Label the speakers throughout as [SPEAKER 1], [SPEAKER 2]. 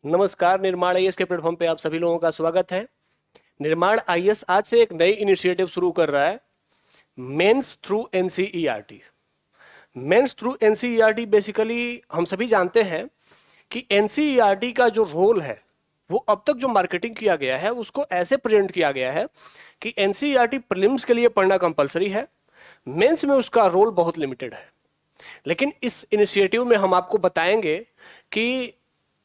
[SPEAKER 1] नमस्कार। निर्माण आईएएस के प्लेटफॉर्म पे आप सभी लोगों का स्वागत है। निर्माण आईएएस आज से एक नई इनिशिएटिव शुरू कर रहा है, mains through NCERT. Mains through NCERT basically हम सभी जानते हैं कि एनसीईआरटी का जो रोल है वो अब तक जो मार्केटिंग किया गया है उसको ऐसे प्रेजेंट किया गया है कि एनसीईआरटी प्रीलिम्स के लिए पढ़ना कंपलसरी है, मेंस में उसका रोल बहुत लिमिटेड है। लेकिन इस इनिशिएटिव में हम आपको बताएंगे कि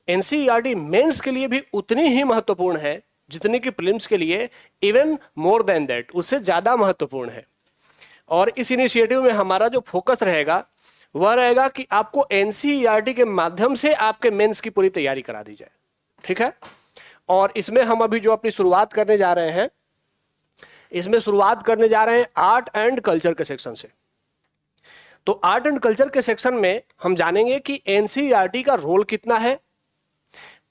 [SPEAKER 1] एनसीईआरटी मेंस के लिए भी उतनी ही महत्वपूर्ण है जितनी कि प्रीलिम्स के लिए, इवन मोर देन दैट, उससे ज्यादा महत्वपूर्ण है। और इस इनिशिएटिव में हमारा जो फोकस रहेगा वह रहेगा कि आपको एनसीईआरटी के माध्यम से आपके मेंस की पूरी तैयारी करा दी जाए। ठीक है। और इसमें हम अभी जो अपनी शुरुआत करने जा रहे हैं, इसमें शुरुआत करने जा रहे हैं आर्ट एंड कल्चर के सेक्शन से। तो आर्ट एंड कल्चर के सेक्शन में हम जानेंगे कि एनसीईआरटी का रोल कितना है,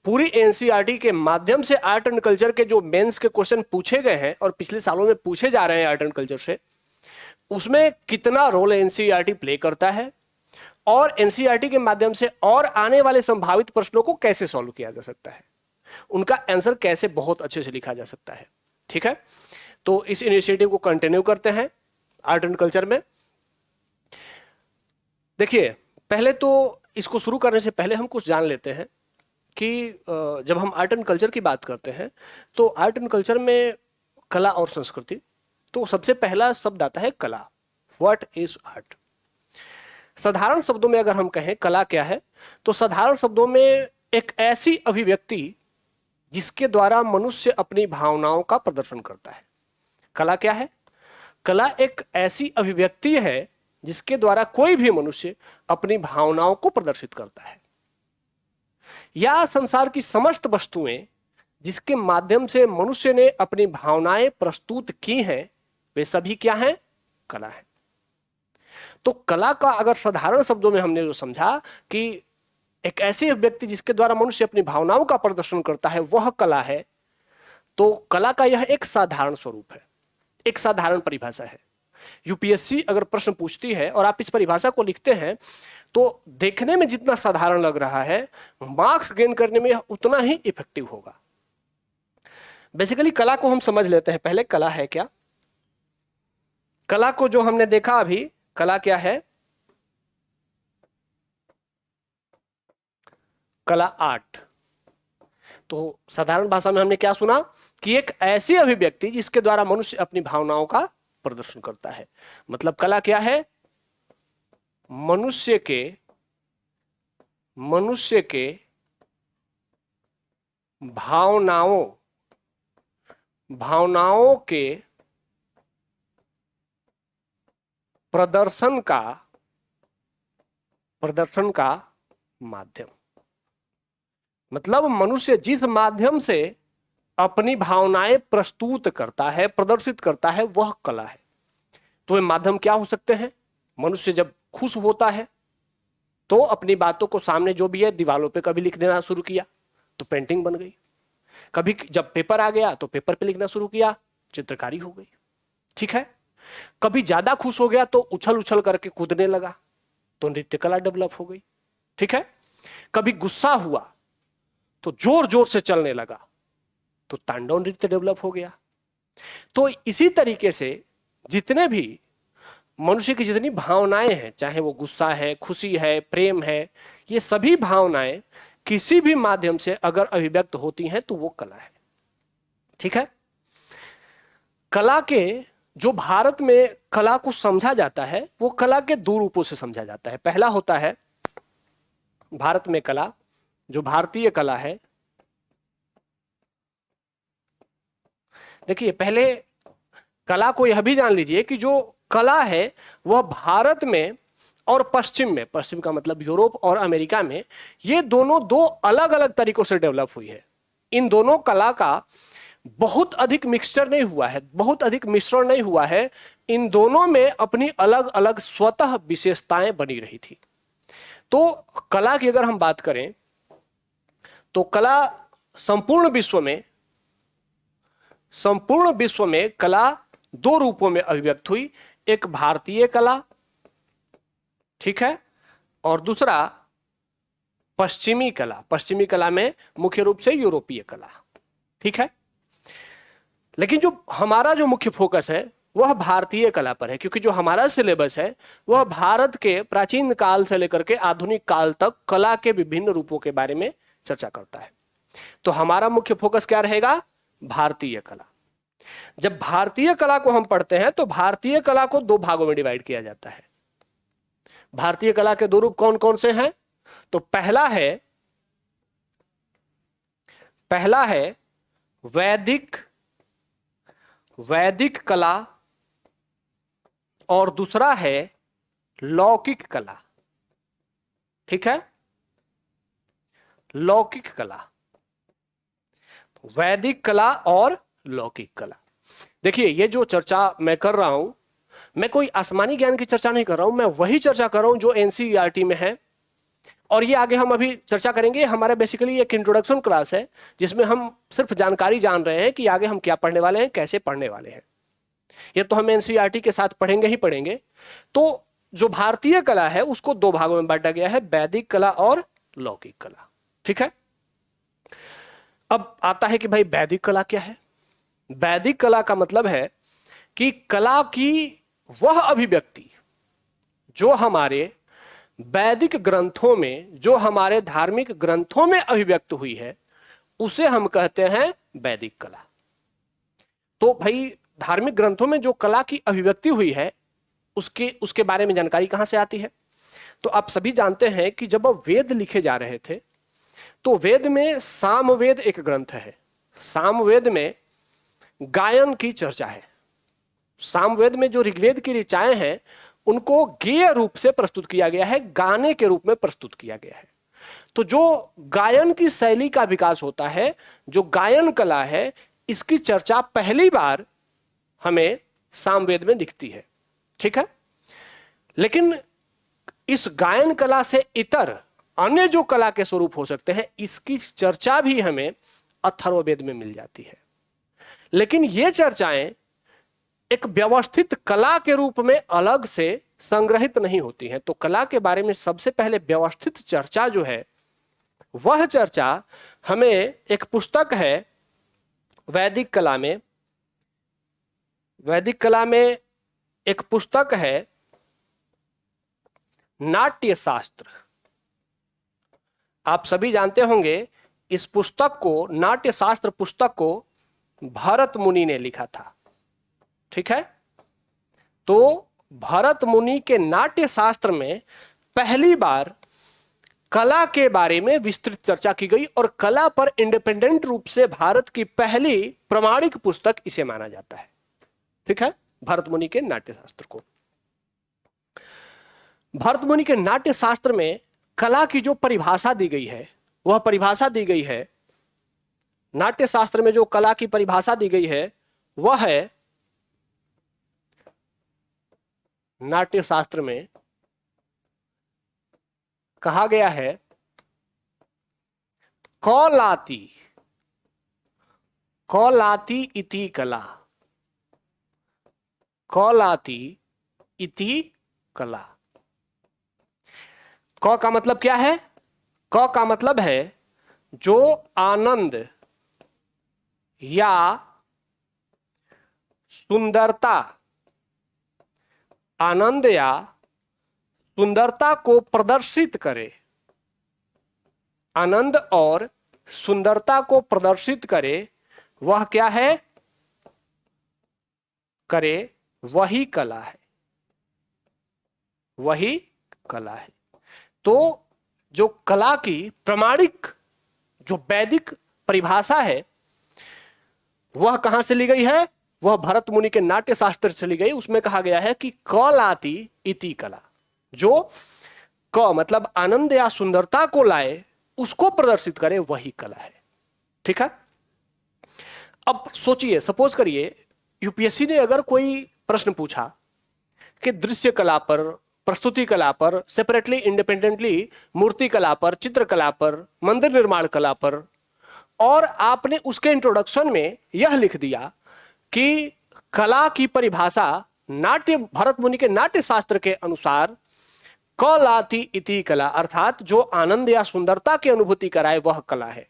[SPEAKER 1] पूरी एनसीईआरटी के माध्यम से आर्ट एंड कल्चर के जो मेंस के क्वेश्चन पूछे गए हैं और पिछले सालों में पूछे जा रहे हैं आर्ट एंड कल्चर से, उसमें कितना रोल एनसीईआरटी प्ले करता है और एनसीईआरटी के माध्यम से और आने वाले संभावित प्रश्नों को कैसे सॉल्व किया जा सकता है, उनका आंसर कैसे बहुत अच्छे से लिखा जा सकता है। ठीक है। तो इस इनिशिएटिव को कंटिन्यू करते हैं आर्ट एंड कल्चर में। देखिए, पहले तो इसको शुरू करने से पहले हम कुछ जान लेते हैं कि जब हम आर्ट एंड कल्चर की बात करते हैं तो आर्ट एंड कल्चर में कला और संस्कृति, तो सबसे पहला शब्द आता है कला। What is art? साधारण शब्दों में अगर हम कहें कला क्या है, तो साधारण शब्दों में एक ऐसी अभिव्यक्ति जिसके द्वारा मनुष्य अपनी भावनाओं का प्रदर्शन करता है। कला क्या है? कला एक ऐसी अभिव्यक्ति है जिसके द्वारा कोई भी मनुष्य अपनी भावनाओं को प्रदर्शित करता है, या संसार की समस्त वस्तुएं जिसके माध्यम से मनुष्य ने अपनी भावनाएं प्रस्तुत की हैं, वे सभी क्या हैं? कला है। तो कला का अगर साधारण शब्दों में हमने जो समझा कि एक ऐसी व्यक्ति जिसके द्वारा मनुष्य अपनी भावनाओं का प्रदर्शन करता है वह कला है, तो कला का यह एक साधारण स्वरूप है, एक साधारण परिभाषा है। यूपीएससी अगर प्रश्न पूछती है और आप इस परिभाषा को लिखते हैं तो देखने में जितना साधारण लग रहा है, मार्क्स गेन करने में उतना ही इफेक्टिव होगा। बेसिकली कला को हम समझ लेते हैं पहले, कला है क्या। कला को जो हमने देखा अभी, कला क्या है? कला आर्ट। तो साधारण भाषा में हमने क्या सुना कि एक ऐसी अभिव्यक्ति जिसके द्वारा मनुष्य अपनी भावनाओं का प्रदर्शन करता है। मतलब कला क्या है? मनुष्य के भावनाओं के प्रदर्शन का माध्यम। मतलब मनुष्य जिस माध्यम से अपनी भावनाएं प्रस्तुत करता है, प्रदर्शित करता है, वह कला है। तो ये माध्यम क्या हो सकते हैं? मनुष्य जब खुश होता है तो अपनी बातों को सामने जो भी है दीवारों पे कभी लिख देना शुरू किया तो पेंटिंग बन गई। कभी जब पेपर आ गया तो पेपर पे लिखना शुरू किया, चित्रकारी हो गई। ठीक है। कभी ज्यादा खुश हो गया तो उछल उछल करके कूदने लगा तो नृत्य कला डेवलप हो गई। ठीक है। कभी गुस्सा हुआ तो जोर जोर से चलने लगा तो तांडव नृत्य डेवलप हो गया। तो इसी तरीके से जितने भी मनुष्य की जितनी भावनाएं हैं, चाहे वो गुस्सा है, खुशी है, प्रेम है, ये सभी भावनाएं किसी भी माध्यम से अगर अभिव्यक्त होती हैं तो वो कला है। ठीक है। कला के जो भारत में कला को समझा जाता है वो कला के दो रूपों से समझा जाता है। पहला होता है भारत में कला, जो भारतीय कला है। देखिए, पहले कला को यह भी जान लीजिए कि जो कला है वह भारत में और पश्चिम में, पश्चिम का मतलब यूरोप और अमेरिका में, ये दोनों दो अलग अलग तरीकों से डेवलप हुई है। इन दोनों कला का बहुत अधिक मिक्सचर नहीं हुआ है, बहुत अधिक मिश्रण नहीं हुआ है। इन दोनों में अपनी अलग अलग स्वतः विशेषताएं बनी रही थी। तो कला की अगर हम बात करें तो कला संपूर्ण विश्व में कला दो रूपों में अभिव्यक्त हुई। एक भारतीय कला, ठीक है, और दूसरा पश्चिमी कला, पश्चिमी कला में मुख्य रूप से यूरोपीय कला, ठीक है। लेकिन जो हमारा जो मुख्य फोकस है वह भारतीय कला पर है, क्योंकि जो हमारा सिलेबस है वह भारत के प्राचीन काल से लेकर के आधुनिक काल तक कला के विभिन्न रूपों के बारे में चर्चा करता है। तो हमारा मुख्य फोकस क्या रहेगा? भारतीय कला। जब भारतीय कला को हम पढ़ते हैं तो भारतीय कला को दो भागों में डिवाइड किया जाता है। भारतीय कला के दो रूप कौन कौन से हैं? तो पहला है वैदिक कला और दूसरा है लौकिक कला, ठीक है। लौकिक कला, वैदिक कला और लौकिक कला। देखिए, ये जो चर्चा मैं कर रहा हूं, मैं कोई आसमानी ज्ञान की चर्चा नहीं कर रहा हूं, मैं वही चर्चा कर रहा हूं जो एनसीईआरटी में है। और ये आगे हम अभी चर्चा करेंगे। हमारा बेसिकली एक इंट्रोडक्शन क्लास है जिसमें हम सिर्फ जानकारी जान रहे हैं कि आगे हम क्या पढ़ने वाले हैं, कैसे पढ़ने वाले हैं। ये तो हम एनसीईआरटी के साथ पढ़ेंगे ही पढ़ेंगे। तो जो भारतीय कला है उसको दो भागों में बांटा गया है, वैदिक कला और लौकिक कला, ठीक है। अब आता है कि भाई वैदिक कला क्या है? वैदिक कला का मतलब है कि कला की वह अभिव्यक्ति जो हमारे वैदिक ग्रंथों में, जो हमारे धार्मिक ग्रंथों में अभिव्यक्त हुई है, उसे हम कहते हैं वैदिक कला। तो भाई धार्मिक ग्रंथों में जो कला की अभिव्यक्ति हुई है उसके बारे में जानकारी कहां से आती है? तो आप सभी जानते हैं कि जब वेद लिखे जा रहे थे तो वेद में सामवेद एक ग्रंथ है। सामवेद में गायन की चर्चा है। सामवेद में जो ऋग्वेद की ऋचाएं हैं उनको गेय रूप से प्रस्तुत किया गया है, गाने के रूप में प्रस्तुत किया गया है। तो जो गायन की शैली का विकास होता है, जो गायन कला है, इसकी चर्चा पहली बार हमें सामवेद में दिखती है, ठीक है। लेकिन इस गायन कला से इतर अन्य जो कला के स्वरूप हो सकते हैं, इसकी चर्चा भी हमें अथर्ववेद में मिल जाती है। लेकिन ये चर्चाएं एक व्यवस्थित कला के रूप में अलग से संग्रहित नहीं होती हैं। तो कला के बारे में सबसे पहले व्यवस्थित चर्चा जो है, वह चर्चा हमें एक पुस्तक है वैदिक कला में एक पुस्तक है नाट्य शास्त्र। आप सभी जानते होंगे इस पुस्तक को, नाट्य शास्त्र पुस्तक को भरत मुनि ने लिखा था, ठीक है। तो भरत मुनि के नाट्य शास्त्र में पहली बार कला के बारे में विस्तृत चर्चा की गई और कला पर इंडिपेंडेंट रूप से भारत की पहली प्रमाणिक पुस्तक इसे माना जाता है, ठीक है, भरत मुनि के नाट्य शास्त्र को। भरत मुनि के नाट्य शास्त्र में कला की जो परिभाषा दी गई है, वह परिभाषा दी गई है, नाट्य शास्त्र में जो कला की परिभाषा दी गई है वह है, नाट्य शास्त्र में कहा गया है कौलाति इति कला। कौलाति इति कला। क का मतलब क्या है? क का मतलब है जो आनंद या सुंदरता, आनंद या सुंदरता को प्रदर्शित करे, आनंद और सुंदरता को प्रदर्शित करे, वह क्या है? करे, वही कला है, वही कला है। तो जो कला की प्रमाणिक जो वैदिक परिभाषा है वह कहां से ली गई है? वह भरत मुनि के नाट्य शास्त्र से ली गई। उसमें कहा गया है कि कौलाति इति कला, जो क मतलब आनंद या सुंदरता को लाए, उसको प्रदर्शित करे, वही कला है, ठीक है। अब सोचिए, सपोज करिए यूपीएससी ने अगर कोई प्रश्न पूछा कि दृश्य कला पर, प्रस्तुति कला पर, सेपरेटली इंडिपेंडेंटली मूर्ति कला पर, चित्रकला पर, मंदिर निर्माण कला पर, और आपने उसके इंट्रोडक्शन में यह लिख दिया कि कला की परिभाषा नाट्य, भरत मुनि के नाट्य शास्त्र के अनुसार कलाति इति कला, अर्थात जो आनंद या सुंदरता की अनुभूति कराए वह कला है।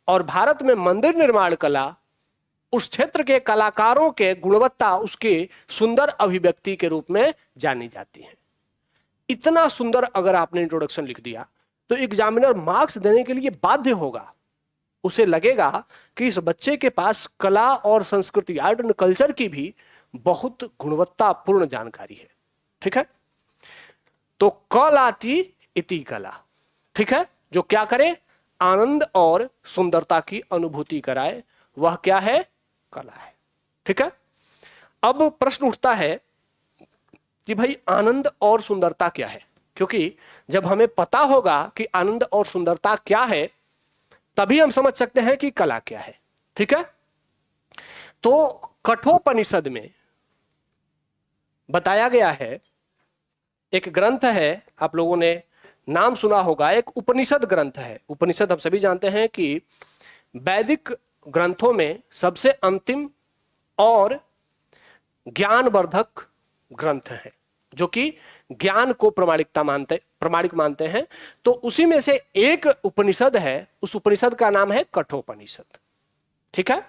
[SPEAKER 1] और भारत में मंदिर निर्माण कला उस क्षेत्र के कलाकारों के गुणवत्ता, उसके सुंदर अभिव्यक्ति के रूप में जानी जाती है। इतना सुंदर अगर आपने इंट्रोडक्शन लिख दिया तो एग्जामिनर मार्क्स देने के लिए बाध्य होगा। उसे लगेगा कि इस बच्चे के पास कला और संस्कृति, आर्ट एंड कल्चर की भी बहुत गुणवत्तापूर्ण जानकारी है। ठीक है, तो कलाति इति कला, ठीक है, जो क्या करे, आनंद और सुंदरता की अनुभूति कराए, वह क्या है, कला है। ठीक है, अब प्रश्न उठता है कि भाई आनंद और सुंदरता क्या है, क्योंकि जब हमें पता होगा कि आनंद और सुंदरता क्या है तभी हम समझ सकते हैं कि कला क्या है। ठीक है, तो कठोपनिषद में बताया गया है, एक ग्रंथ है, आप लोगों ने नाम सुना होगा, एक उपनिषद ग्रंथ है। उपनिषद हम सभी जानते हैं कि वैदिक ग्रंथों में सबसे अंतिम और ज्ञानवर्धक ग्रंथ है, जो कि ज्ञान को प्रमाणिक मानते हैं। तो उसी में से एक उपनिषद है, उस उपनिषद का नाम है कठोपनिषद। ठीक है,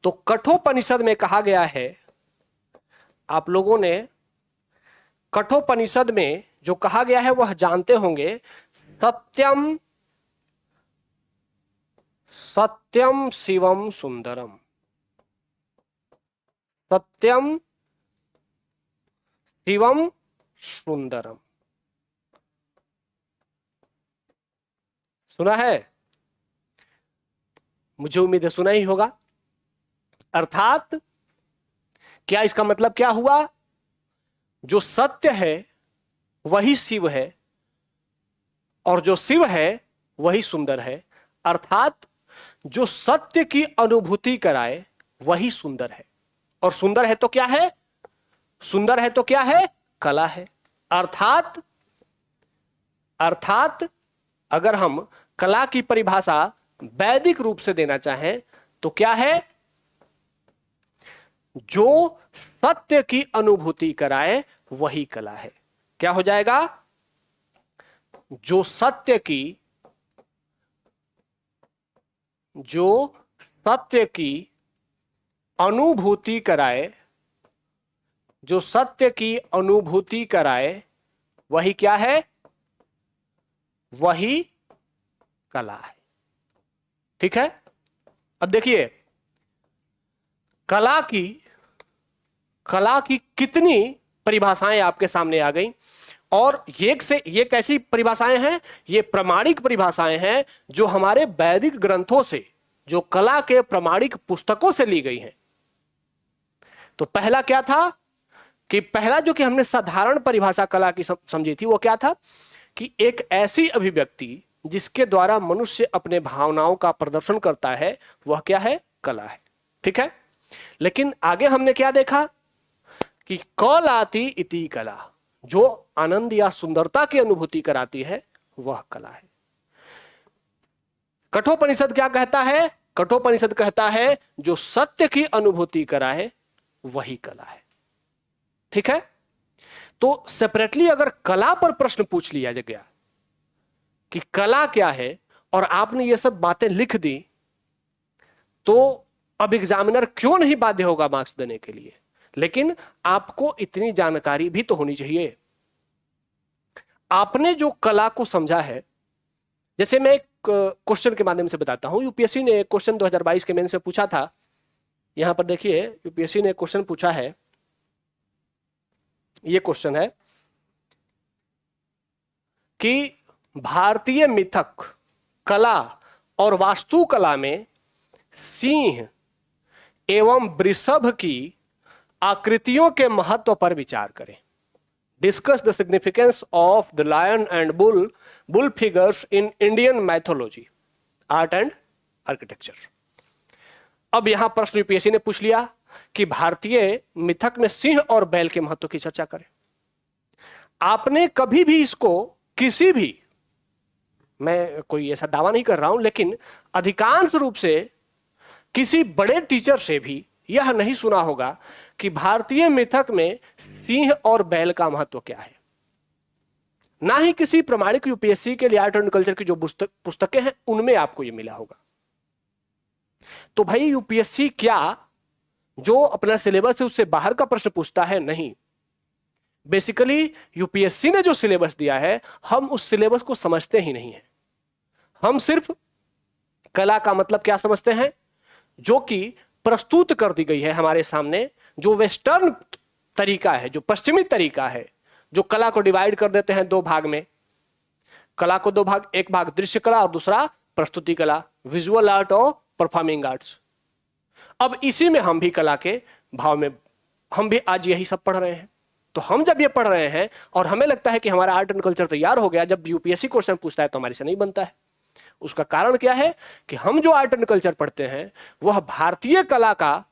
[SPEAKER 1] तो कठोपनिषद में कहा गया है, आप लोगों ने कठोपनिषद में जो कहा गया है वह जानते होंगे, सत्यम सत्यम शिवम सुंदरम, सत्यम शिवम सुंदरम, सुना है? मुझे उम्मीद है सुना ही होगा। अर्थात क्या इसका मतलब क्या हुआ, जो सत्य है वही शिव है और जो शिव है वही सुंदर है। अर्थात जो सत्य की अनुभूति कराए वही सुंदर है, और सुंदर है तो क्या है, सुंदर है तो क्या है, कला है। अर्थात अगर हम कला की परिभाषा वैदिक रूप से देना चाहें तो क्या है, जो सत्य की अनुभूति कराए वही कला है। क्या हो जाएगा, जो सत्य की अनुभूति कराए, जो सत्य की अनुभूति कराए वही क्या है, वही कला है। ठीक है, अब देखिए कला की कितनी परिभाषाएं आपके सामने आ गई, और ये कैसी परिभाषाएं हैं, ये प्रमाणिक परिभाषाएं हैं जो हमारे वैदिक ग्रंथों से, जो कला के प्रमाणिक पुस्तकों से ली गई हैं। तो पहला क्या था कि पहला जो कि हमने साधारण परिभाषा कला की समझी थी, वो क्या था कि एक ऐसी अभिव्यक्ति जिसके द्वारा मनुष्य अपने भावनाओं का प्रदर्शन करता है, वह क्या है, कला है। ठीक है, लेकिन आगे हमने क्या देखा कि कलाति इति कला, जो आनंद या सुंदरता की अनुभूति कराती है वह कला है। कठोपनिषद क्या कहता है, कठोपनिषद कहता है जो सत्य की अनुभूति कराए वही कला है। ठीक है, तो सेपरेटली अगर कला पर प्रश्न पूछ लिया गया कि कला क्या है और आपने ये सब बातें लिख दी, तो अब एग्जामिनर क्यों नहीं बाध्य होगा मार्क्स देने के लिए। लेकिन आपको इतनी जानकारी भी तो होनी चाहिए। आपने जो कला को समझा है, जैसे मैं एक क्वेश्चन के माध्यम से बताता हूं। यूपीएससी ने एक क्वेश्चन 2022 के मेंस में पूछा था। यहां पर देखिए, यूपीएससी ने एक क्वेश्चन पूछा है, ये क्वेश्चन है कि भारतीय मिथक कला और वास्तुकला में सिंह एवं वृषभ की आकृतियों के महत्व पर विचार करें। Discuss the significance of the lion and bull figures in Indian mythology, art and architecture. अब यहां प्रश्न यूपीएससी ने पूछ लिया कि भारतीय मिथक में सिंह और बैल के महत्व की चर्चा करें। आपने कभी भी इसको किसी भी, मैं कोई ऐसा दावा नहीं कर रहा हूं, लेकिन अधिकांश रूप से किसी बड़े टीचर से भी यह नहीं सुना होगा कि भारतीय मिथक में सिंह और बैल का महत्व क्या है। ना ही किसी प्रमाणिक यूपीएससी के लिए आर्ट एंड कल्चर की जो पुस्तकें हैं उनमें आपको ये मिला होगा। तो भाई यूपीएससी क्या जो अपना सिलेबस है उससे बाहर का प्रश्न पूछता है? नहीं। बेसिकली यूपीएससी ने जो सिलेबस दिया है हम उस सिलेबस को समझते ही नहीं है। हम सिर्फ कला का मतलब क्या समझते हैं? जो कि प्रस्तुत कर दी गई है हमारे सामने, जो वेस्टर्न तरीका है, जो पश्चिमी तरीका है, जो कला को डिवाइड कर देते हैं दो भाग में। कला को दो भाग, एक भाग दृश्य कला और दूसरा प्रस्तुति कला, विजुअल आर्ट और परफॉर्मिंग आर्ट्स। अब इसी में हम भी कला के भाव में हम भी आज यही सब पढ़ रहे हैं। तो हम जब ये पढ़ रहे हैं और हमें लगता है कि हमारा आर्ट एंड कल्चर तैयार हो गया, जब यूपीएससी क्वेश्चन पूछता है तो हमारे से नहीं बनता है। उसका कारण क्या है कि हम जो आर्ट एंड कल्चर पढ़ते हैं वह भारतीय कला का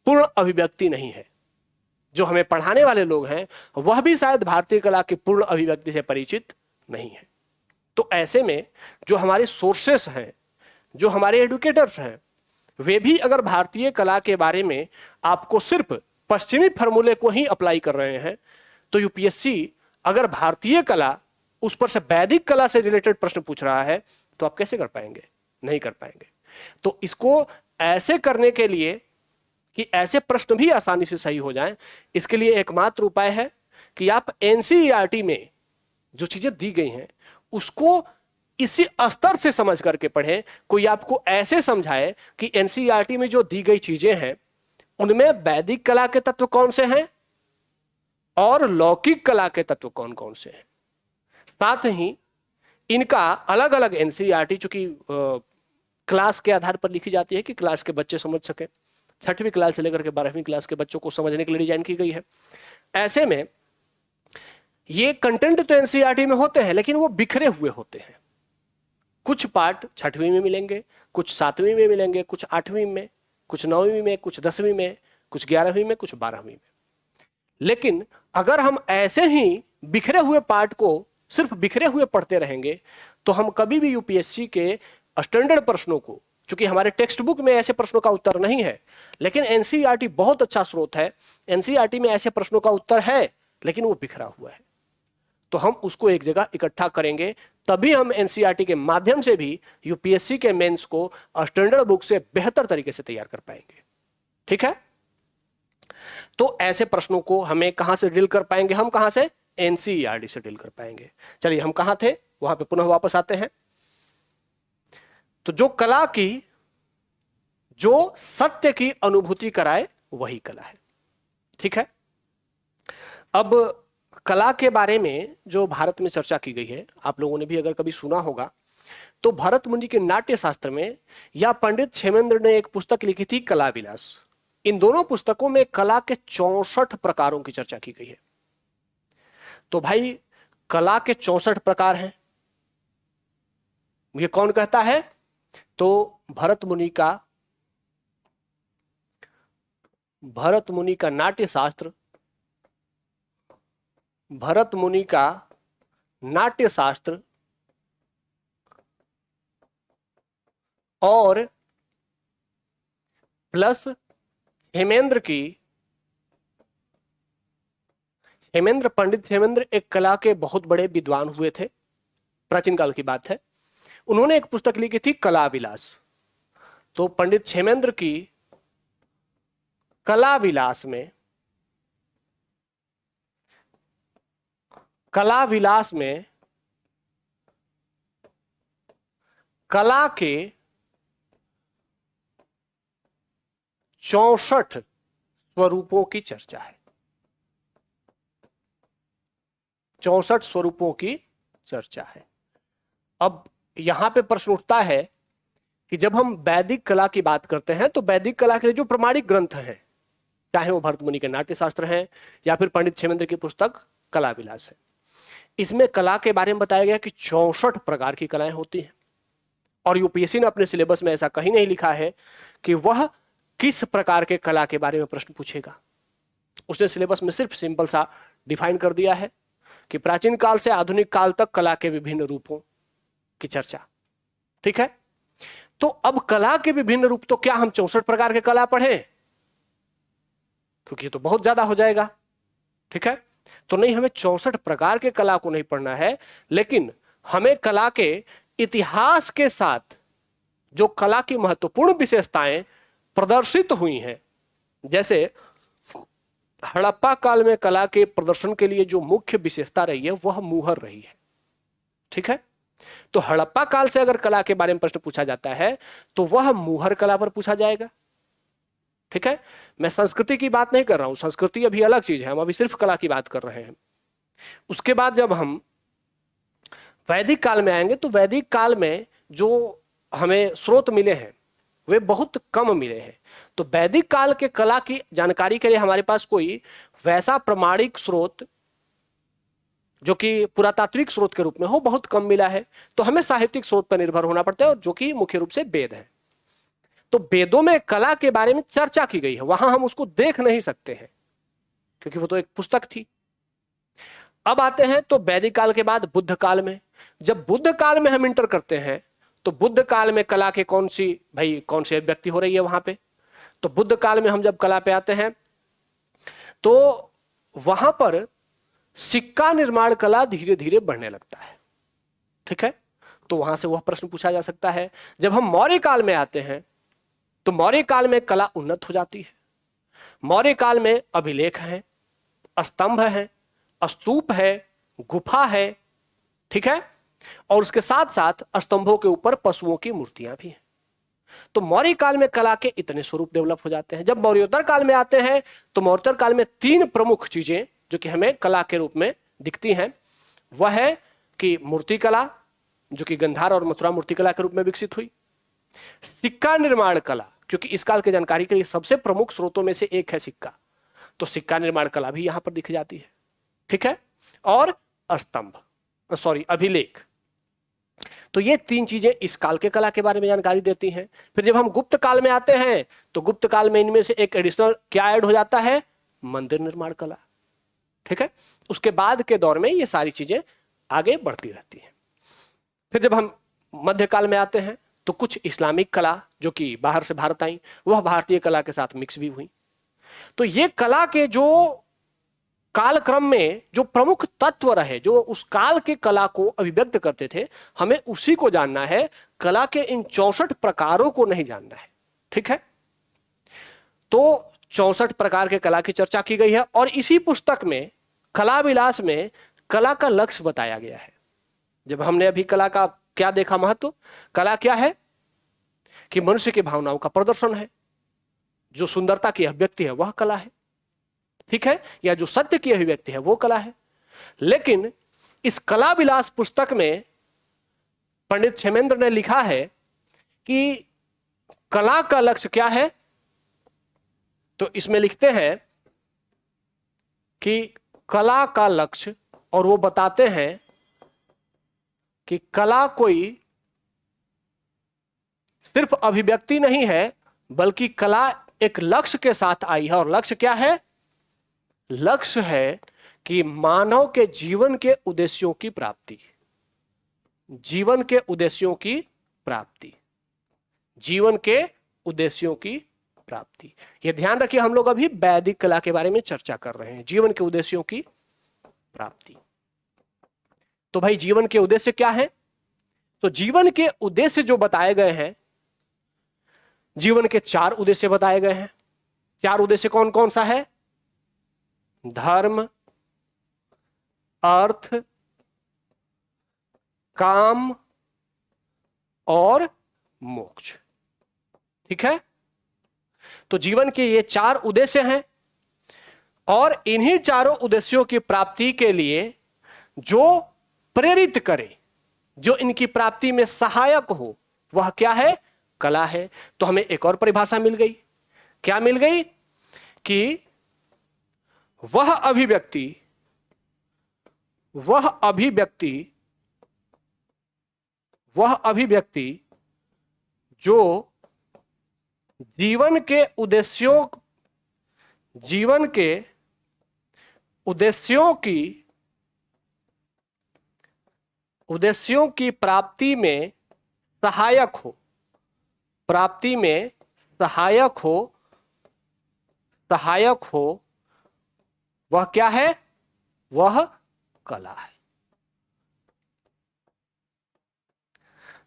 [SPEAKER 1] पूर्ण अभिव्यक्ति नहीं है। जो हमें पढ़ाने वाले लोग हैं वह भी शायद भारतीय कला के पूर्ण अभिव्यक्ति से परिचित नहीं है। तो ऐसे में जो हमारे सोर्सेस हैं, जो हमारे एडुकेटर्स हैं, वे भी अगर भारतीय कला के बारे में आपको सिर्फ पश्चिमी फॉर्मूले को ही अप्लाई कर रहे हैं, तो यूपीएससी अगर भारतीय कला उस पर से वैदिक कला से रिलेटेड प्रश्न पूछ रहा है तो आप कैसे कर पाएंगे? नहीं कर पाएंगे। तो इसको ऐसे करने के लिए कि ऐसे प्रश्न भी आसानी से सही हो जाएं, इसके लिए एकमात्र उपाय है कि आप एनसीईआरटी में जो चीजें दी गई हैं उसको इसी स्तर से समझ करके पढ़ें। कोई आपको ऐसे समझाए कि एनसीईआरटी में जो दी गई चीजें हैं उनमें वैदिक कला के तत्व कौन से हैं और लौकिक कला के तत्व कौन कौन से हैं। साथ ही इनका अलग अलग एनसीईआरटी, चूंकि क्लास के आधार पर लिखी जाती है कि क्लास के बच्चे समझ सके, 6वीं क्लास से लेकर के 12वीं क्लास के बच्चों को समझने के लिए डिजाइन की गई है। ऐसे में ये कंटेंट तो एनसीईआरटी में होते हैं लेकिन वो बिखरे हुए होते हैं। कुछ पार्ट 6वीं में मिलेंगे, कुछ 7वीं में मिलेंगे, कुछ 8वीं में, कुछ 9वीं में, कुछ 10वीं में, कुछ 11वीं में, कुछ 12वीं में। लेकिन अगर हम ऐसे ही बिखरे हुए पार्ट को सिर्फ बिखरे हुए पढ़ते रहेंगे तो हम कभी भी यूपीएससी के स्टैंडर्ड प्रश्नों को, चूंकि हमारे टेक्स्ट बुक में ऐसे प्रश्नों का उत्तर नहीं है, लेकिन एनसीईआरटी बहुत अच्छा स्रोत है, एनसीईआरटी में ऐसे प्रश्नों का उत्तर है लेकिन वो बिखरा हुआ है, तो हम उसको एक जगह इकट्ठा करेंगे, तभी हम एनसीईआरटी के माध्यम से भी यूपीएससी के मेंस को स्टैंडर्ड बुक से बेहतर तरीके से तैयार कर पाएंगे। ठीक है? तो ऐसे प्रश्नों को हमें कहां से डील कर पाएंगे? हम कहां से? एनसीईआरटी से डील कर पाएंगे। चलिए, हम कहां थे वहां पे पुनः वापस आते हैं। तो जो कला की, जो सत्य की अनुभूति कराए वही कला है। ठीक है? अब कला के बारे में जो भारत में चर्चा की गई है, आप लोगों ने भी अगर कभी सुना होगा तो भरत मुनि के नाट्य शास्त्र में या पंडित क्षेमेंद्र ने एक पुस्तक लिखी थी कला विलास। इन दोनों पुस्तकों में कला के 64 प्रकारों की चर्चा की गई है। तो भाई कला के 64 प्रकार हैं, ये कौन कहता है? तो भरत मुनि का नाट्य शास्त्र, भरत मुनि का नाट्य शास्त्र और प्लस पंडित क्षेमेंद्र एक कला के बहुत बड़े विद्वान हुए थे, प्राचीन काल की बात है। उन्होंने एक पुस्तक लिखी थी कला विलास। तो पंडित क्षेमेंद्र की कला विलास में कला के 64 स्वरूपों की चर्चा है। 64 स्वरूपों की चर्चा है। अब यहां पे प्रश्न उठता है कि जब हम वैदिक कला की बात करते हैं तो वैदिक कला के जो प्रमाणिक ग्रंथ हैं, चाहे वो भरत मुनि के नाट्य शास्त्र हैं या फिर पंडित क्षेमेंद्र की पुस्तक कला विलास है, इसमें कला के बारे में बताया गया कि 64 प्रकार की कलाएं होती हैं। और यूपीएससी ने अपने सिलेबस में ऐसा कहीं नहीं लिखा है कि वह किस प्रकार के कला के बारे में प्रश्न पूछेगा। उसने सिलेबस में सिर्फ सिंपल सा डिफाइन कर दिया है कि प्राचीन काल से आधुनिक काल तक कला के विभिन्न रूपों की चर्चा। ठीक है? तो अब कला के विभिन्न रूप, तो क्या हम 64 प्रकार के कला पढ़ें? क्योंकि ये तो बहुत ज्यादा हो जाएगा। ठीक है? तो नहीं, हमें 64 प्रकार के कला को नहीं पढ़ना है, लेकिन हमें कला के इतिहास के साथ जो कला की महत्वपूर्ण विशेषताएं प्रदर्शित हुई हैं, जैसे हड़प्पा काल में कला के प्रदर्शन के लिए जो मुख्य विशेषता रही है वह मुहर रही है। ठीक है, तो हड़प्पा काल से अगर कला के बारे में प्रश्न पूछा जाता है तो वह मुहर कला पर पूछा जाएगा। ठीक है, मैं संस्कृति की बात नहीं कर रहा हूं, संस्कृति अभी अलग चीज है, हम अभी सिर्फ कला की बात कर रहे हैं। उसके बाद जब हम वैदिक काल में आएंगे तो वैदिक काल में जो हमें स्रोत मिले हैं वे बहुत कम मिले हैं। तो वैदिक काल के कला की जानकारी के लिए हमारे पास कोई वैसा प्रमाणिक स्रोत जो कि पुरातात्विक स्रोत के रूप में हो बहुत कम मिला है। तो हमें साहित्यिक स्रोत पर निर्भर होना पड़ता है, और जो कि मुख्य रूप से वेद है। तो वेदों में कला के बारे में चर्चा की गई है, वहां हम उसको देख नहीं सकते हैं क्योंकि वो तो एक पुस्तक थी। अब आते हैं तो वैदिक काल के बाद बुद्ध काल में। जब बुद्ध काल में हम इंटर करते हैं तो बुद्ध काल में कला के कौन सी अभिव्यक्ति हो रही है वहां पे। तो बुद्ध काल में हम जब कला पे आते हैं तो वहां पर सिक्का निर्माण कला धीरे धीरे बढ़ने लगता है। ठीक है, तो वहां से वह प्रश्न पूछा जा सकता है। जब हम मौर्य काल में आते हैं तो मौर्य काल में कला उन्नत हो जाती है। मौर्य काल में अभिलेख हैं, स्तंभ हैं, स्तूप है, गुफा है। ठीक है, और उसके साथ साथ स्तंभों के ऊपर पशुओं की मूर्तियां भी हैं। तो मौर्य काल में कला के इतने स्वरूप डेवलप हो जाते हैं। जब मौर्योत्तर काल में आते हैं तो मौर्योत्तर काल में 3 प्रमुख चीजें जो कि हमें कला के रूप में दिखती हैं, वह है कि मूर्ति कला जो कि गंधार और मथुरा मूर्ति कला के रूप में विकसित हुई, सिक्का निर्माण कला क्योंकि इस काल की जानकारी के लिए सबसे प्रमुख स्रोतों में से एक है सिक्का, तो सिक्का निर्माण कला भी यहां पर दिख जाती है। ठीक है, और अभिलेख। तो ये 3 चीजें इस काल के कला के बारे में जानकारी देती हैं। फिर जब हम गुप्त काल में आते हैं तो गुप्त काल में इनमें से एक एडिशनल क्या ऐड हो जाता है, मंदिर निर्माण कला। ठीक है, उसके बाद के दौर में ये सारी चीजें आगे बढ़ती रहती हैं। फिर जब हम मध्यकाल में आते हैं तो कुछ इस्लामिक कला जो कि बाहर से भारत आई वह भारतीय कला के साथ मिक्स भी हुई। तो ये कला के जो कालक्रम में जो प्रमुख तत्व रहे जो उस काल के कला को अभिव्यक्त करते थे, हमें उसी को जानना है, कला के इन 64 प्रकारों को नहीं जानना है। ठीक है, तो 64 प्रकार के कला की चर्चा की गई है और इसी पुस्तक में कला विलास में कला का लक्ष्य बताया गया है। जब हमने अभी कला का क्या देखा महत्व, कला क्या है कि मनुष्य की भावनाओं का प्रदर्शन है, जो सुंदरता की अभिव्यक्ति है वह कला है। ठीक है, या जो सत्य की अभिव्यक्ति है वो कला है। लेकिन इस कला विलास पुस्तक में पंडित क्षेमेंद्र ने लिखा है कि कला का लक्ष्य क्या है। तो इसमें लिखते हैं कि कला का लक्ष्य, और वो बताते हैं कि कला कोई सिर्फ अभिव्यक्ति नहीं है बल्कि कला एक लक्ष्य के साथ आई है। और लक्ष्य क्या है, लक्ष्य है कि मानव के जीवन के उद्देश्यों की प्राप्ति, जीवन के उद्देश्यों की प्राप्ति, जीवन के उद्देश्यों की प्राप्ति। यह ध्यान रखिए, हम लोग अभी वैदिक कला के बारे में चर्चा कर रहे हैं, जीवन के उद्देश्यों की प्राप्ति। तो भाई जीवन के उद्देश्य क्या है, तो जीवन के उद्देश्य जो बताए गए हैं, जीवन के 4 उद्देश्य बताए गए हैं। 4 उद्देश्य कौन कौन सा है, धर्म, अर्थ, काम और मोक्ष। ठीक है, तो जीवन के ये 4 उद्देश्य हैं और इन्हीं चारों उद्देश्यों की प्राप्ति के लिए जो प्रेरित करे, जो इनकी प्राप्ति में सहायक हो, वह क्या है, कला है। तो हमें एक और परिभाषा मिल गई, क्या मिल गई कि वह अभिव्यक्ति जो जीवन के उद्देश्यों की प्राप्ति में सहायक हो, वह क्या है, वह कला है।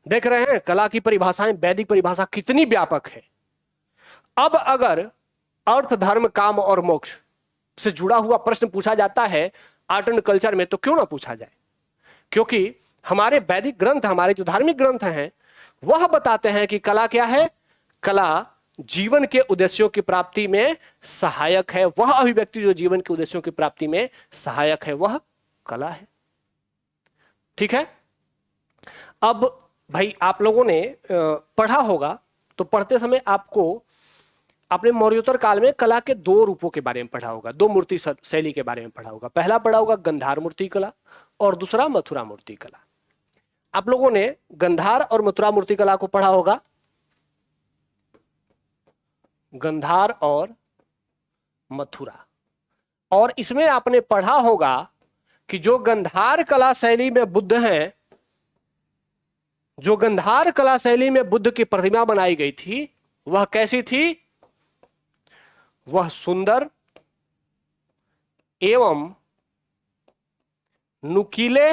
[SPEAKER 1] देख रहे हैं कला की परिभाषाएं, वैदिक परिभाषा कितनी व्यापक है। अब अगर अर्थ, धर्म, काम और मोक्ष से जुड़ा हुआ प्रश्न पूछा जाता है आर्ट एंड कल्चर में, तो क्यों ना पूछा जाए, क्योंकि हमारे वैदिक ग्रंथ, हमारे जो धार्मिक ग्रंथ हैं, वह बताते हैं कि कला क्या है। कला जीवन के उद्देश्यों की प्राप्ति में सहायक है। वह अभिव्यक्ति जो जीवन के उद्देश्यों की प्राप्ति में सहायक है, वह कला है। ठीक है। अब भाई आप लोगों ने पढ़ा होगा, तो पढ़ते समय आपने मौर्योत्तर काल में कला के दो रूपों के बारे में पढ़ा होगा, दो मूर्ति शैली के बारे में पढ़ा होगा। पहला पढ़ा होगा गंधार मूर्ति कला और दूसरा मथुरा मूर्ति कला। आप लोगों ने गंधार और मथुरा मूर्ति कला को पढ़ा होगा। गंधार और मथुरा, और इसमें आपने पढ़ा होगा कि जो गंधार कला शैली में बुद्ध हैं, जो गंधार कला शैली में बुद्ध की प्रतिमा बनाई गई थी, वह कैसी थी। वह सुंदर एवं नुकीले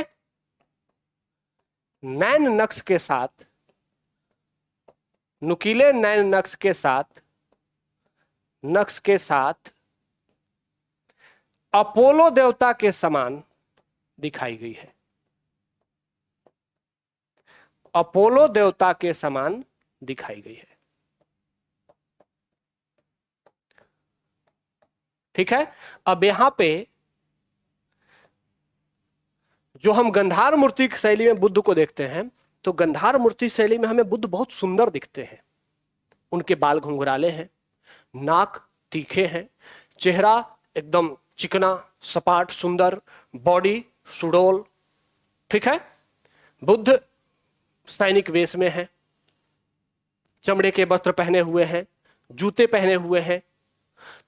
[SPEAKER 1] नैन नक्श के साथ, नुकीले नैन नक्श के साथ अपोलो देवता के समान दिखाई गई है। अपोलो देवता के समान दिखाई गई है। ठीक है। अब यहां पे जो हम गंधार मूर्ति शैली में बुद्ध को देखते हैं, तो गंधार मूर्ति शैली में हमें बुद्ध बहुत सुंदर दिखते हैं। उनके बाल घुंघराले हैं, नाक तीखे हैं, चेहरा एकदम चिकना, सपाट, सुंदर, बॉडी सुडौल। ठीक है। बुद्ध सैनिक वेश में है, चमड़े के वस्त्र पहने हुए हैं, जूते पहने हुए हैं।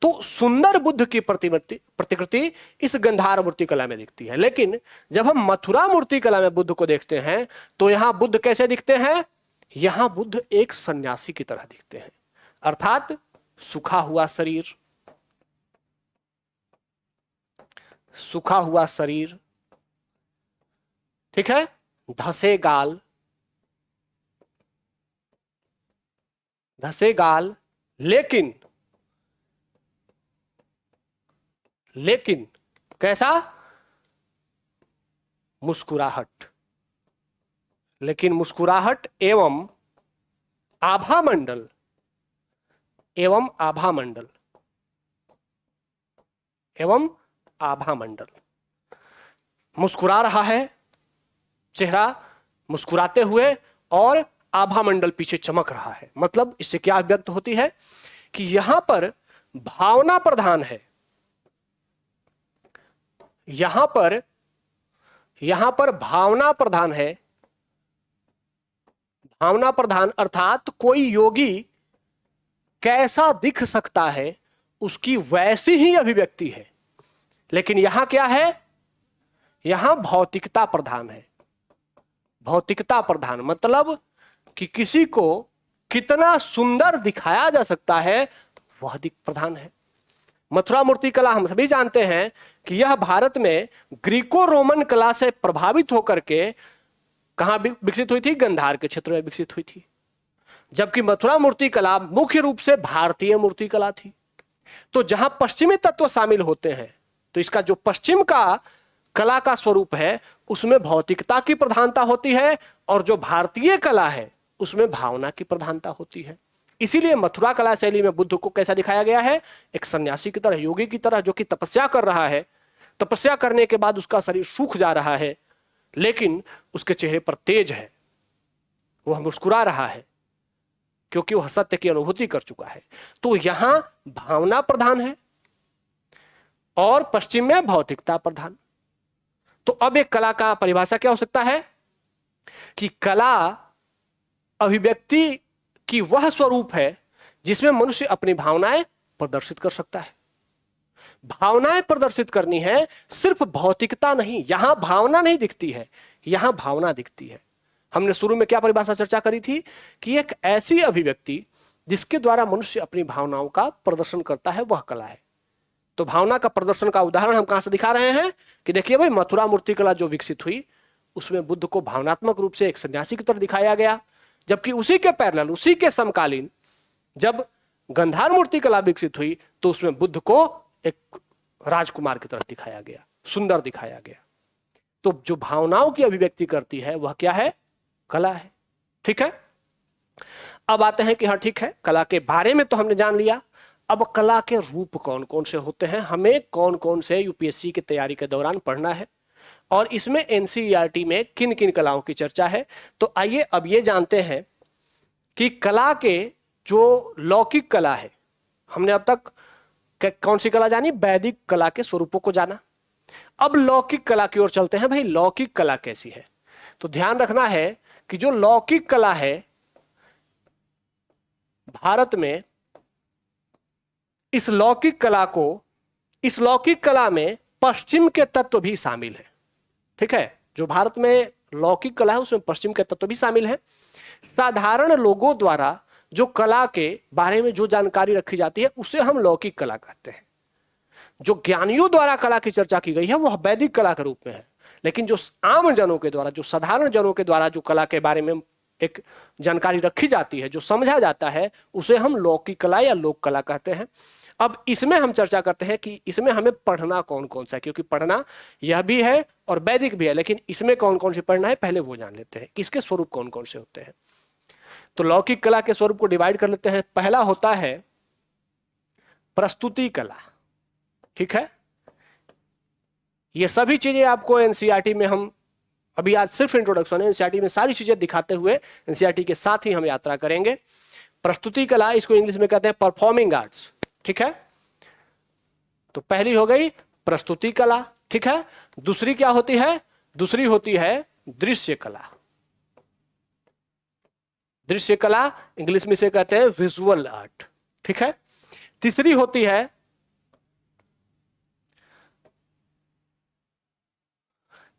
[SPEAKER 1] तो सुंदर बुद्ध की प्रतिकृति इस गंधार मूर्ति कला में दिखती है। लेकिन जब हम मथुरा मूर्ति कला में बुद्ध को देखते हैं, तो यहां बुद्ध कैसे दिखते हैं। यहां बुद्ध एक सन्यासी की तरह दिखते हैं, अर्थात सूखा हुआ शरीर, सूखा हुआ शरीर। ठीक है। धसे गाल, धसे गाल, लेकिन कैसा। मुस्कुराहट, लेकिन मुस्कुराहट एवं आभामंडल, एवं आभामंडल, एवं आभामंडल। मुस्कुरा रहा है, चेहरा मुस्कुराते हुए, और आभामंडल पीछे चमक रहा है। मतलब इससे क्या व्यक्त होती है कि यहां पर भावना प्रधान है। यहां पर भावना प्रधान है। भावना प्रधान अर्थात कोई योगी कैसा दिख सकता है, उसकी वैसी ही अभिव्यक्ति है। लेकिन यहां क्या है, यहां भौतिकता प्रधान है। भौतिकता प्रधान मतलब कि किसी को कितना सुंदर दिखाया जा सकता है, वह दिख प्रधान है। मथुरा मूर्ति कला हम सभी जानते हैं कि यह भारत में ग्रीको रोमन कला से प्रभावित होकर के कहां विकसित हुई थी। गंधार के क्षेत्र में विकसित हुई थी। जबकि मथुरा मूर्ति कला मुख्य रूप से भारतीय मूर्ति कला थी। तो जहां पश्चिमी तत्व शामिल होते हैं, तो इसका जो पश्चिम का कला का स्वरूप है, उसमें भौतिकता की प्रधानता होती है, और जो भारतीय कला है उसमें भावना की प्रधानता होती है। इसीलिए मथुरा कला शैली में बुद्ध को कैसा दिखाया गया है, एक सन्यासी की तरह, योगी की तरह, जो कि तपस्या कर रहा है। तपस्या करने के बाद उसका शरीर सूख जा रहा है, लेकिन उसके चेहरे पर तेज है, वह मुस्कुरा रहा है, क्योंकि वह सत्य की अनुभूति कर चुका है। तो यहां भावना प्रधान है और पश्चिम में भौतिकता प्रधान। तो अब एक कला का परिभाषा क्या हो सकता है कि कला अभिव्यक्ति की वह स्वरूप है जिसमें मनुष्य अपनी भावनाएं प्रदर्शित कर सकता है। भावनाएं प्रदर्शित करनी है, सिर्फ भौतिकता नहीं। यहां भावना नहीं दिखती है, यहां भावना दिखती है। हमने शुरू में क्या परिभाषा चर्चा करी थी कि एक ऐसी अभिव्यक्ति जिसके द्वारा मनुष्य अपनी भावनाओं का प्रदर्शन करता है, वह कला है। तो भावना का प्रदर्शन का उदाहरण हम कहां से दिखा रहे हैं कि देखिए भाई, मथुरा मूर्ति कला जो विकसित हुई उसमें बुद्ध को भावनात्मक रूप से एक सन्यासी की तरह दिखाया गया, जबकि उसी के पैरेलल, उसी के समकालीन जब गंधार मूर्ति कला विकसित हुई तो उसमें बुद्ध को एक राजकुमार की तरह दिखाया गया, सुंदर दिखाया गया। तो जो भावनाओं की अभिव्यक्ति करती है वह क्या है? कला है। ठीक है, अब आते हैं कि हाँ ठीक है, कला के बारे में तो हमने जान लिया, अब कला के रूप कौन कौन से होते हैं, हमें कौन कौन से यूपीएससी की तैयारी के दौरान पढ़ना है और इसमें एनसीईआरटी में किन किन कलाओं की चर्चा है। तो आइए अब ये जानते हैं कि कला के जो लौकिक कला है, हमने अब तक कौन सी कला जानी? वैदिक कला के स्वरूपों को जाना। अब लौकिक कला की ओर चलते हैं। भाई लौकिक कला कैसी है? तो ध्यान रखना है कि जो लौकिक कला है भारत में, इस लौकिक कला में पश्चिम के तत्व भी शामिल है। ठीक है, जो भारत में लौकिक कला है उसमें पश्चिम के तत्व भी शामिल है। साधारण लोगों द्वारा जो कला के बारे में जो जानकारी रखी जाती है उसे हम लौकिक कला कहते हैं। जो ज्ञानियों द्वारा कला की चर्चा की गई है वह वैदिक कला के रूप में है, लेकिन जो आम जनों के द्वारा, जो साधारण जनों के द्वारा जो कला के बारे में एक जानकारी रखी जाती है, जो समझा जाता है, उसे हम लौकिक कला या लोक कला कहते हैं। अब इसमें हम चर्चा करते हैं कि इसमें हमें पढ़ना कौन कौन सा है, क्योंकि पढ़ना यह भी है और वैदिक भी है, लेकिन इसमें कौन कौन से पढ़ना है पहले वो जान लेते हैं, किसके स्वरूप कौन कौन से होते हैं। तो लौकिक कला के स्वरूप को डिवाइड कर लेते हैं। पहला होता है प्रस्तुति कला। ठीक है, ये सभी चीजें आपको एनसीईआरटी में, हम अभी आज सिर्फ इंट्रोडक्शन है, एनसीईआरटी में सारी चीजें दिखाते हुए एनसीईआरटी के साथ ही हम यात्रा करेंगे। प्रस्तुति कला, इसको इंग्लिश में कहते हैं परफॉर्मिंग आर्ट्स। ठीक है, तो पहली हो गई प्रस्तुति कला। ठीक है, दूसरी क्या होती है? दूसरी होती है दृश्य कला। दृश्य कला इंग्लिश में से कहते हैं विजुअल आर्ट। ठीक है, तीसरी होती है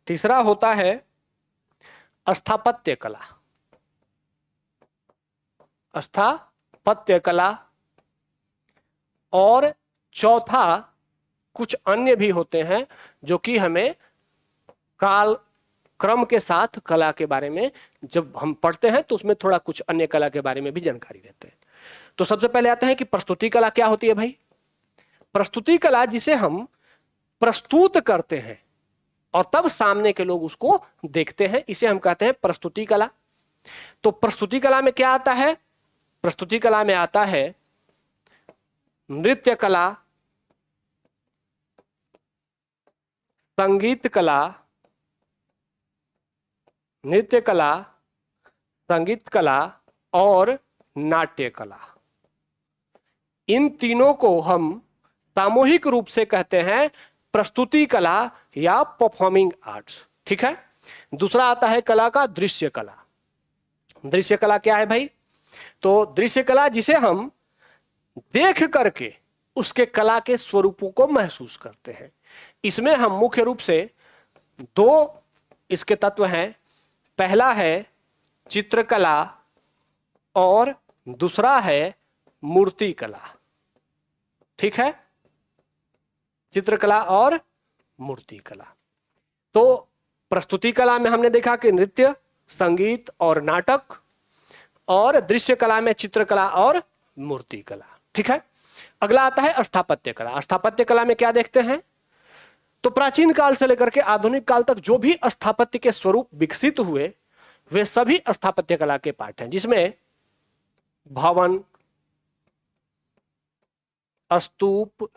[SPEAKER 1] तीसरा होता है स्थापत्य कला। स्थापत्य कला। और चौथा कुछ अन्य भी होते हैं जो कि हमें काल क्रम के साथ कला के बारे में जब हम पढ़ते हैं तो उसमें थोड़ा कुछ अन्य कला के बारे में भी जानकारी देते हैं। तो सबसे पहले आते हैं कि प्रस्तुति कला क्या होती है। भाई प्रस्तुति कला जिसे हम प्रस्तुत करते हैं और तब सामने के लोग उसको देखते हैं, इसे हम कहते हैं प्रस्तुति कला। तो प्रस्तुति कला में क्या आता है? प्रस्तुति कला में आता है नृत्य कला, संगीत कला, नृत्य कला, संगीत कला और नाट्य कला। इन तीनों को हम सामूहिक रूप से कहते हैं प्रस्तुति कला या परफॉर्मिंग आर्ट्स। ठीक है, दूसरा आता है कला का दृश्य कला। दृश्य कला क्या है भाई? तो दृश्य कला जिसे हम देख करके उसके कला के स्वरूपों को महसूस करते हैं। इसमें हम मुख्य रूप से दो इसके तत्व हैं। पहला है चित्रकला और दूसरा है मूर्ति कला। ठीक है, चित्रकला और मूर्ति कला। तो प्रस्तुति कला में हमने देखा कि नृत्य, संगीत और नाटक, और दृश्य कला में चित्रकला और मूर्ति कला। ठीक है, अगला आता है स्थापत्य कला। स्थापत्य कला में क्या देखते हैं? तो प्राचीन काल से लेकर के आधुनिक काल तक जो भी स्थापत्य के स्वरूप विकसित हुए वे सभी स्थापत्य कला के पार्ट हैं, जिसमें भवन, स्तूप,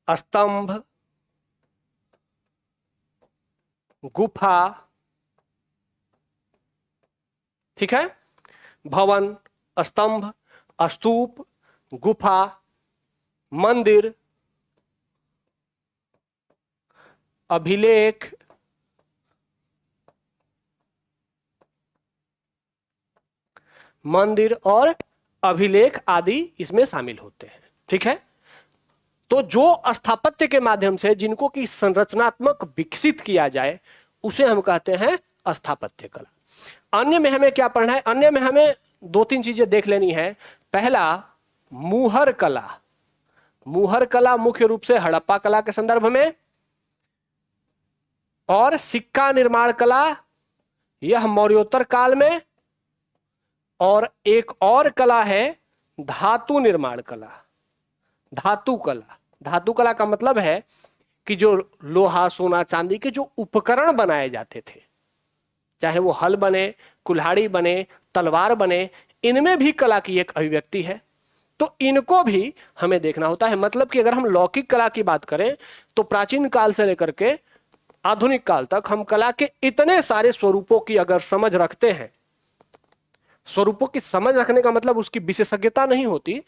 [SPEAKER 1] स्तंभ, गुफा, ठीक है, भवन, स्तंभ, स्तूप, गुफा, मंदिर, अभिलेख, मंदिर और अभिलेख आदि इसमें शामिल होते हैं। ठीक है, तो जो स्थापत्य के माध्यम से जिनको की संरचनात्मक विकसित किया जाए उसे हम कहते हैं स्थापत्य कला। अन्य में हमें क्या पढ़ना है? अन्य में हमें दो तीन चीजें देख लेनी है। पहला मुहर कला, मुहर कला मुख्य रूप से हड़प्पा कला के संदर्भ में, और सिक्का निर्माण कला यह मौर्योत्तर काल में, और एक और कला है धातु निर्माण कला, धातु कला। धातु कला का मतलब है कि जो लोहा सोना चांदी के जो उपकरण बनाए जाते थे, चाहे वो हल बने, कुल्हाड़ी बने, तलवार बने, इनमें भी कला की एक अभिव्यक्ति है। तो इनको भी हमें देखना होता है। मतलब कि अगर हम लौकिक कला की बात करें तो प्राचीन काल से लेकर के आधुनिक काल तक हम कला के इतने सारे स्वरूपों की अगर समझ रखते हैं, स्वरूपों की समझ रखने का मतलब उसकी विशेषज्ञता नहीं होती,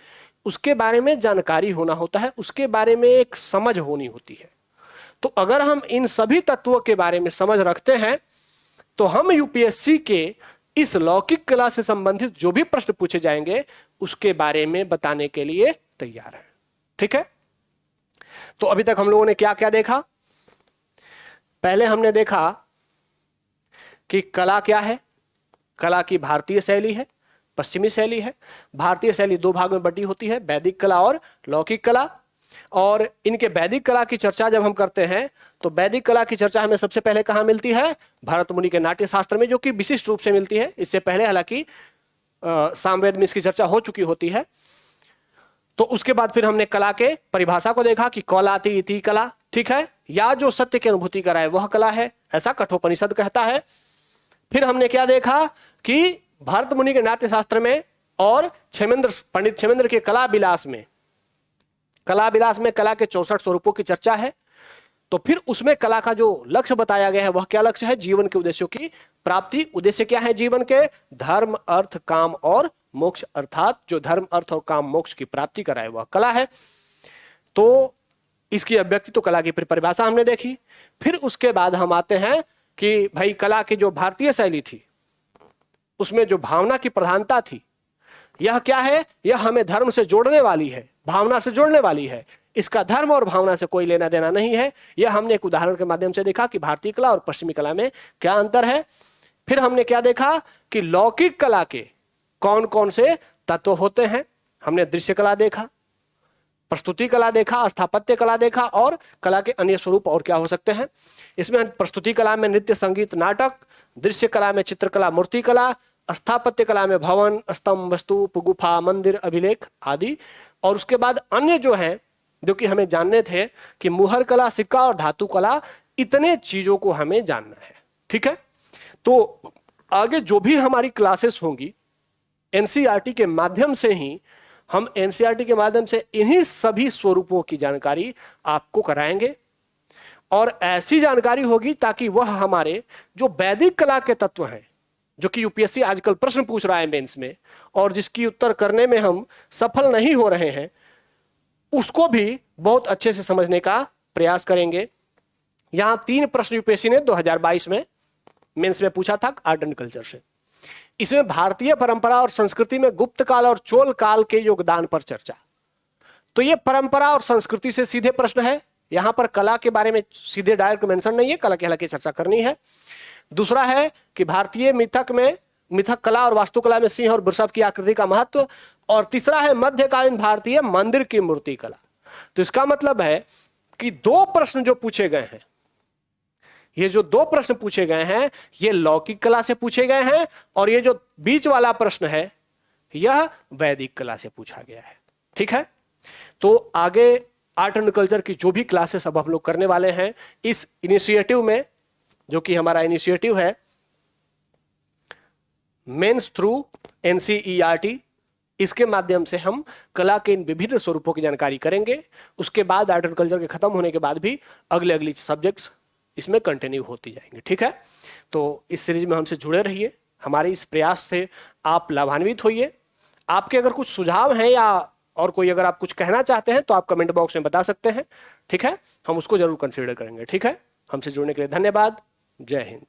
[SPEAKER 1] उसके बारे में जानकारी होना होता है, उसके बारे में एक समझ होनी होती है। तो अगर हम इन सभी तत्वों के बारे में समझ रखते हैं तो हम यूपीएससी के इस लौकिक कला से संबंधित जो भी प्रश्न पूछे जाएंगे उसके बारे में बताने के लिए तैयार हैं। ठीक है, तो अभी तक हम लोगों ने क्या क्या देखा? पहले हमने देखा कि कला क्या है। कला की भारतीय शैली है, पश्चिमी शैली है। भारतीय शैली दो भाग में बटी होती है, वैदिक कला और लौकिक कला। और इनके वैदिक कला की चर्चा जब हम करते हैं तो वैदिक कला की चर्चा हमें सबसे पहले कहां मिलती है? भरत मुनि के नाट्य शास्त्र में, जो कि विशिष्ट रूप से मिलती है। इससे पहले हालांकि सामवेद में इसकी चर्चा हो चुकी होती है। तो उसके बाद फिर हमने कला के परिभाषा को देखा कि कौलाति इति कला, ठीक है, या जो सत्य की अनुभूति कराए वह कला है, ऐसा कठोपनिषद कहता है। फिर हमने क्या देखा कि भरत मुनि के नाट्य शास्त्र में और पंडित क्षेमेंद्र के कला विलास में कला के 64 स्वरूपों की चर्चा है। तो फिर उसमें कला का जो लक्ष्य बताया गया है वह क्या लक्ष्य है? जीवन के उद्देश्यों की प्राप्ति। उद्देश्य क्या है जीवन के? धर्म, अर्थ, काम और मोक्ष, अर्थात जो धर्म, अर्थ और काम, मोक्ष की प्राप्ति कराए वह कला है। तो इसकी अभिव्यक्ति तो कला की परिभाषा हमने देखी। फिर उसके बाद हम आते हैं कि भाई कला की जो भारतीय शैली थी उसमें जो भावना की प्रधानता थी, यह क्या है? यह हमें धर्म से जोड़ने वाली है, भावना से जोड़ने वाली है। इसका धर्म और भावना से कोई लेना देना नहीं है। यह हमने एक उदाहरण के माध्यम से देखा कि भारतीय कला और पश्चिमी कला में क्या अंतर है। फिर हमने क्या देखा कि लौकिक कला के कौन कौन से तत्व होते हैं। हमने दृश्य कला देखा, प्रस्तुति कला देखा, स्थापत्य कला देखा, और कला के अन्य स्वरूप और क्या हो सकते हैं। इसमें प्रस्तुति कला में नृत्य, संगीत, नाटक, दृश्य कला में चित्रकला, मूर्ति कला, स्थापत्य कला में भवन, स्तंभ, स्तूप, गुफा, मंदिर, अभिलेख आदि। और उसके बाद अन्य जो है जो कि हमें जानने थे कि मुहर कला, सिक्का और धातु कला, इतने चीजों को हमें जानना है। ठीक है, तो आगे जो भी हमारी क्लासेस होंगी एनसीईआरटी के माध्यम से ही हम एनसीईआरटी के माध्यम से इन्हीं सभी स्वरूपों की जानकारी आपको कराएंगे। और ऐसी जानकारी होगी ताकि वह हमारे जो वैदिक कला के तत्व हैं, जो कि यूपीएससी आजकल प्रश्न पूछ रहा है मेंस में और जिसकी उत्तर करने में हम सफल नहीं हो रहे हैं, उसको भी बहुत अच्छे से समझने का प्रयास करेंगे। यहां 3 प्रश्न यूपीएससी ने 2022 में मेंस में पूछा था आर्ट एंड कल्चर से। इसमें भारतीय परंपरा और संस्कृति में गुप्त काल और चोल काल के योगदान पर चर्चा। तो ये परंपरा और संस्कृति से सीधे प्रश्न है। यहां पर कला के बारे में सीधे डायरेक्ट मेंशन नहीं है, कला के हल्के चर्चा करनी है। दूसरा है कि भारतीय मिथक कला और वास्तुकला में सिंह और वृषभ की आकृति का महत्व। और तीसरा है मध्यकालीन भारतीय मंदिर की मूर्ति कला। तो इसका मतलब है कि 2 प्रश्न जो पूछे गए हैं, ये जो 2 प्रश्न पूछे गए हैं ये लौकिक कला से पूछे गए हैं, और ये जो बीच वाला प्रश्न है यह वैदिक कला से पूछा गया है। ठीक है, तो आगे आर्ट एंड कल्चर की जो भी क्लासेस अब हम लोग करने वाले हैं इस इनिशिएटिव में, जो कि हमारा इनिशिएटिव है मेंस थ्रू एनसीईआरटी, इसके माध्यम से हम कला के इन विभिन्न स्वरूपों की जानकारी करेंगे। उसके बाद आर्ट एंड कल्चर के खत्म होने के बाद भी अगली सब्जेक्ट्स इसमें कंटिन्यू होती जाएंगे। ठीक है, तो इस सीरीज में हमसे जुड़े रहिए, हमारे इस प्रयास से आप लाभान्वित होइए। आपके अगर कुछ सुझाव हैं या और कोई अगर आप कुछ कहना चाहते हैं तो आप कमेंट बॉक्स में बता सकते हैं। ठीक है, हम उसको जरूर कंसीडर करेंगे। ठीक है, हमसे जुड़ने के लिए धन्यवाद। जय हिंद।